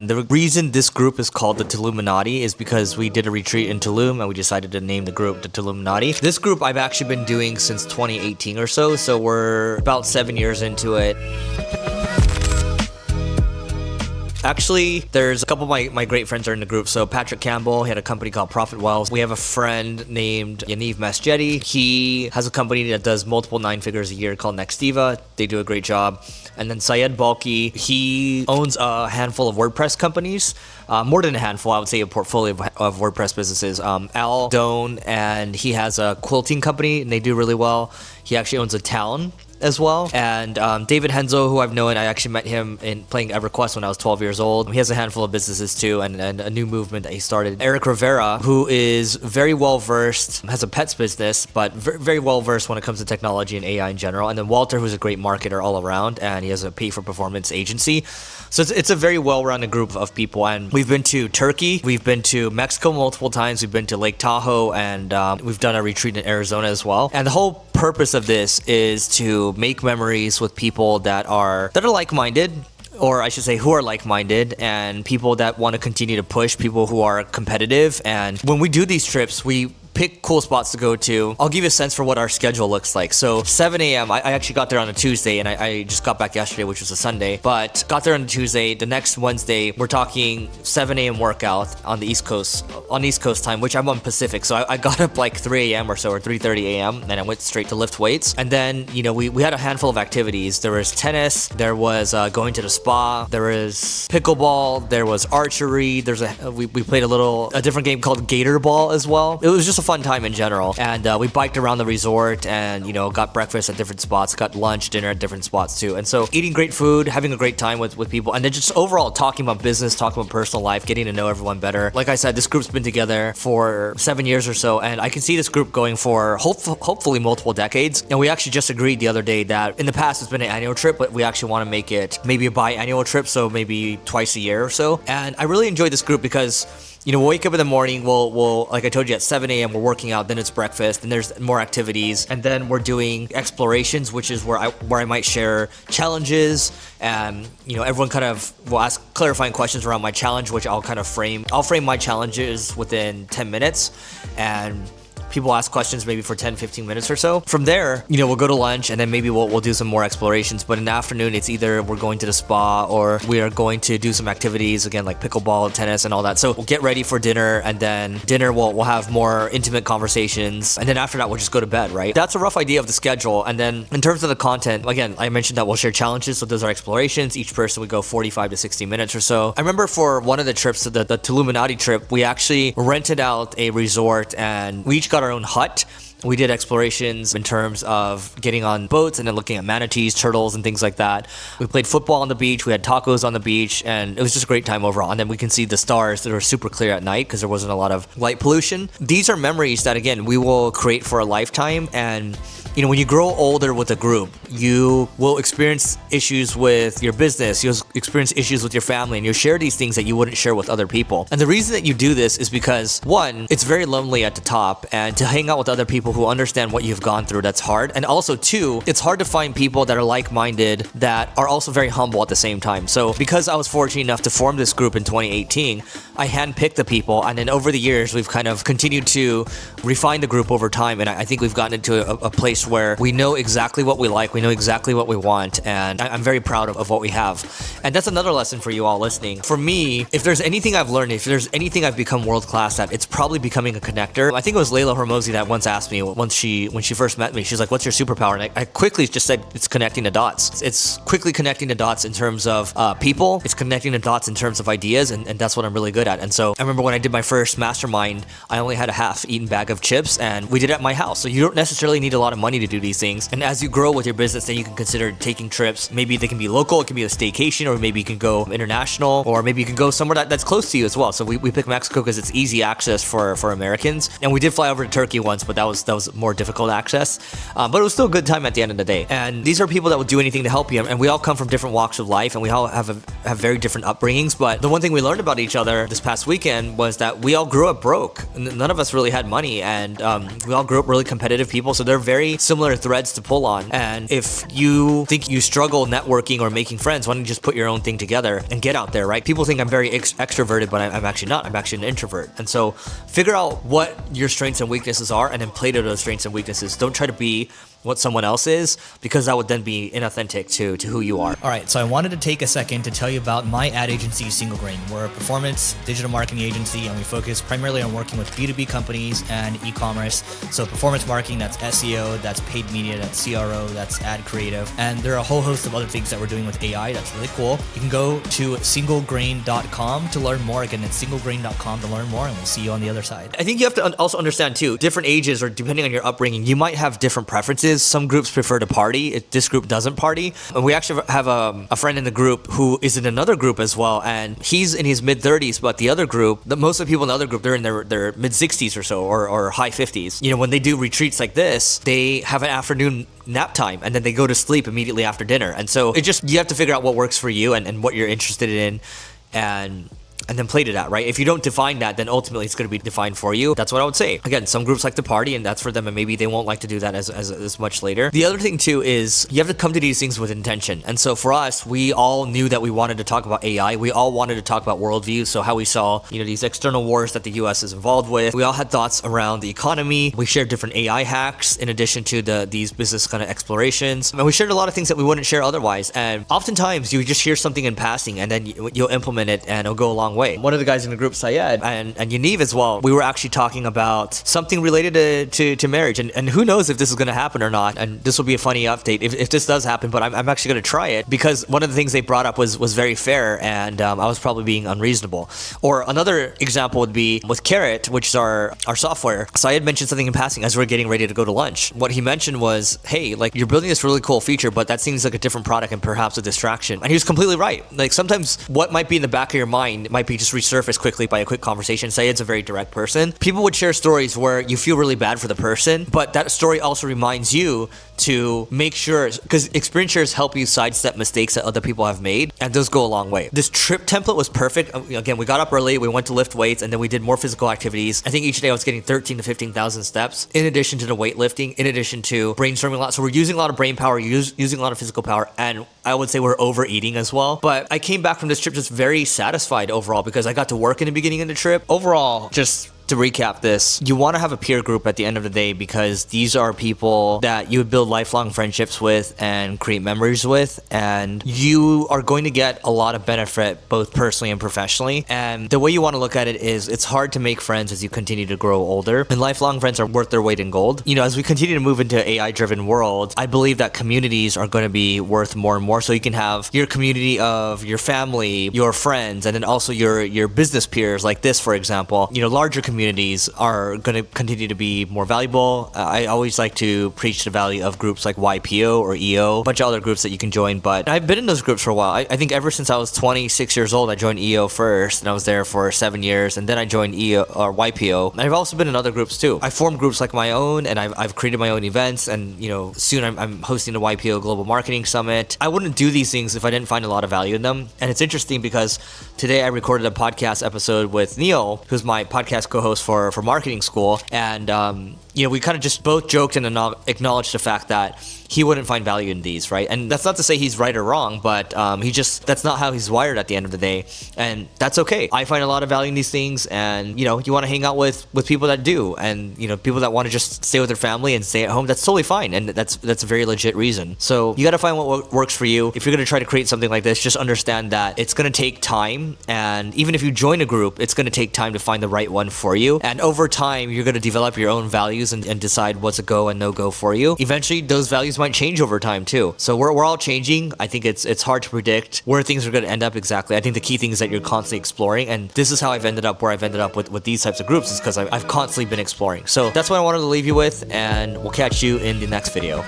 The reason this group is called the Tuluminati is because we did a retreat in Tulum and we decided to name the group the Tuluminati. This group I've actually been doing since 2018 or so we're about 7 years into it. Actually, there's a couple of my great friends are in the group. So Patrick Campbell, he had a company called Profit Wells. We have a friend named Yaniv Masjedi. He has a company that does multiple 9 figures a year called Nextiva. They do a great job. And then Syed Balki, he owns a handful of WordPress companies. More than a handful, I would say a portfolio of WordPress businesses. Al Doan, and he has a quilting company and they do really well. He actually owns a town as well. And David Henzo, who I've known, I actually met him in playing EverQuest when I was 12 years old. He has a handful of businesses too, and a new movement that he started. Eric Rivera, who is very well versed, has a pets business, but very well versed when it comes to technology and AI in general. And then Walter, who's a great marketer all around, and he has a pay for performance agency. So it's a very well-rounded group of people. And we've been to Turkey, we've been to Mexico multiple times, we've been to Lake Tahoe, and we've done a retreat in Arizona as well. And the whole purpose of this is to make memories with people that are like-minded, or I should say who are like-minded, and people that want to continue to push, people who are competitive. And when we do these trips, we pick cool spots to go to. I'll give you a sense for what our schedule looks like. So 7 a.m. I actually got there on a Tuesday, and I just got back yesterday, which was a Sunday, but got there on a Tuesday. The next Wednesday, we're talking 7 a.m. workout on the East Coast time, which I'm on Pacific. So I got up like 3 a.m. or so, or 3:30 a.m. and I went straight to lift weights. And then, we had a handful of activities. There was tennis, there was going to the spa, there was pickleball, there was archery, we played a different game called Gator Ball as well. It was just a fun time in general. And we biked around the resort and, got breakfast at different spots, got lunch, dinner at different spots too. And so eating great food, having a great time with people, and then just overall talking about business, talking about personal life, getting to know everyone better. Like I said, this group's been together for 7 years or so, and I can see this group going for hopefully multiple decades. And we actually just agreed the other day that in the past it's been an annual trip, but we actually want to make it maybe a biannual trip, so maybe twice a year or so. And I really enjoy this group because we'll wake up in the morning, we'll like I told you, at 7 a.m. we're working out, then it's breakfast, and there's more activities, and then we're doing explorations, which is where I might share challenges, and everyone kind of will ask clarifying questions around my challenge, which I'll frame my challenges within 10 minutes, and people ask questions maybe for 10-15 minutes or so. From there, we'll go to lunch, and then maybe we'll do some more explorations. But in the afternoon, it's either we're going to the spa or we are going to do some activities, again, like pickleball, tennis, and all that. So we'll get ready for dinner, and then dinner we'll have more intimate conversations. And then after that, we'll just go to bed, right? That's a rough idea of the schedule. And then in terms of the content, again, I mentioned that we'll share challenges. So those are explorations. Each person would go 45 to 60 minutes or so. I remember for one of the trips, the Tuluminati trip, we actually rented out a resort, and we each got our own hut. We did explorations in terms of getting on boats and then looking at manatees, turtles, and things like that. We played football on the beach. We had tacos on the beach, and it was just a great time overall. And then we can see the stars that were super clear at night because there wasn't a lot of light pollution. These are memories that, again, we will create for a lifetime. And when you grow older with a group, you will experience issues with your business, you'll experience issues with your family, and you'll share these things that you wouldn't share with other people. And the reason that you do this is because, one, it's very lonely at the top, and to hang out with other people who understand what you've gone through, that's hard. And also, two, it's hard to find people that are like-minded that are also very humble at the same time. So because I was fortunate enough to form this group in 2018, I handpicked the people, and then over the years, we've kind of continued to refine the group over time, and I think we've gotten into a place where we know exactly what we like, we know exactly what we want, and I'm very proud of what we have. And that's another lesson for you all listening. For me, if there's anything I've learned, if there's anything I've become world-class at, it's probably becoming a connector. I think it was Layla Hormozi that once asked me, when she first met me, she's like, what's your superpower? And I quickly just said, it's connecting the dots. It's quickly connecting the dots in terms of people, it's connecting the dots in terms of ideas, and that's what I'm really good at. And so I remember when I did my first Mastermind, I only had a half-eaten bag of chips, and we did it at my house. So you don't necessarily need a lot of money to do these things. And as you grow with your business, then you can consider taking trips. Maybe they can be local, it can be a staycation, or maybe you can go international, or maybe you can go somewhere that's close to you as well. So we picked Mexico because it's easy access for Americans. And we did fly over to Turkey once, but that was more difficult access. But it was still a good time at the end of the day. And these are people that will do anything to help you. And we all come from different walks of life, and we all have very different upbringings. But the one thing we learned about each other, the this past weekend was that we all grew up broke. None of us really had money, and we all grew up really competitive people, so they're very similar threads to pull on. And if you think you struggle networking or making friends, why don't you just put your own thing together and get out there, right? People think I'm very extroverted, but I'm actually not. I'm actually an introvert. And so figure out what your strengths and weaknesses are and then play to those strengths and weaknesses. Don't try to be what someone else is, because that would then be inauthentic to who you are. All right, so I wanted to take a second to tell you about my ad agency, Single Grain. We're a performance digital marketing agency, and we focus primarily on working with B2B companies and e-commerce. So performance marketing, that's SEO, that's paid media, that's CRO, that's ad creative. And there are a whole host of other things that we're doing with AI that's really cool. You can go to singlegrain.com to learn more. Again, it's singlegrain.com to learn more, and we'll see you on the other side. I think you have to also understand too, different ages, or depending on your upbringing, you might have different preferences. Some groups prefer to party. This group doesn't party. And we actually have a friend in the group who is in another group as well, and he's in his mid-30s, but the other group, most of the people in the other group, they're in their mid-60s or so, or high 50s. You know, when they do retreats like this, they have an afternoon nap time, and then they go to sleep immediately after dinner. And so you have to figure out what works for you and what you're interested in, and then play to that, right? If you don't define that, then ultimately it's going to be defined for you. That's what I would say. Again, some groups like to party, and that's for them, and maybe they won't like to do that as much later. The other thing too is you have to come to these things with intention. And so for us, we all knew that we wanted to talk about AI. We all wanted to talk about worldview. So how we saw, these external wars that the US is involved with. We all had thoughts around the economy. We shared different AI hacks in addition to these business kind of explorations. And we shared a lot of things that we wouldn't share otherwise. And oftentimes you just hear something in passing, and then you'll implement it, and it'll go a long way. One of the guys in the group, Syed, and Yaniv as well, we were actually talking about something related to marriage, and who knows if this is going to happen or not. And this will be a funny update if this does happen, but I'm actually going to try it, because one of the things they brought up was very fair, and I was probably being unreasonable. Or another example would be with Carrot, which is our software. Syed mentioned something in passing as we were getting ready to go to lunch. What he mentioned was, hey, like, you're building this really cool feature, but that seems like a different product and perhaps a distraction. And he was completely right. Like, sometimes what might be in the back of your mind might be just resurfaced quickly by a quick conversation. Syed's a very direct person. People would share stories where you feel really bad for the person, but that story also reminds you to make sure, because experience shares help you sidestep mistakes that other people have made, and those go a long way. This trip template was perfect. Again, we got up early, we went to lift weights, and then we did more physical activities. I think each day I was getting 13 to 15,000 steps, in addition to the weightlifting, in addition to brainstorming a lot. So we're using a lot of brain power, using a lot of physical power, and I would say we're overeating as well. But I came back from this trip just very satisfied overall, because I got to work in the beginning of the trip. Overall, just to recap this, you want to have a peer group at the end of the day, because these are people that you would build lifelong friendships with and create memories with, and you are going to get a lot of benefit both personally and professionally. And the way you want to look at it is, it's hard to make friends as you continue to grow older, and lifelong friends are worth their weight in gold. As we continue to move into AI driven world, I believe that communities are going to be worth more and more. So you can have your community of your family, your friends, and then also your business peers, like this, for example. Larger communities are going to continue to be more valuable. I always like to preach the value of groups like YPO or EO, a bunch of other groups that you can join, but I've been in those groups for a while. I think ever since I was 26 years old, I joined EO first, and I was there for 7 years, and then I joined EO or YPO. And I've also been in other groups too. I formed groups like my own, and I've created my own events, and soon I'm hosting the YPO Global Marketing Summit. I wouldn't do these things if I didn't find a lot of value in them. And it's interesting because today I recorded a podcast episode with Neil, who's my podcast co-host for marketing school, and we kind of just both joked and acknowledged the fact that he wouldn't find value in these, right? And that's not to say he's right or wrong, but that's not how he's wired at the end of the day, and that's okay. I find a lot of value in these things, and you want to hang out with people that do, and people that want to just stay with their family and stay at home. That's totally fine, and that's a very legit reason. So you got to find what works for you. If you're going to try to create something like this, just understand that it's going to take time, and even if you join a group, it's going to take time to find the right one for you. And over time, you're going to develop your own values and decide what's a go and no go for you. Eventually, those values might change over time too. So we're all changing. I think it's hard to predict where things are going to end up exactly. I think the key thing is that you're constantly exploring, and this is how I've ended up where I've ended up with these types of groups, is because I've constantly been exploring. So that's what I wanted to leave you with, and we'll catch you in the next video.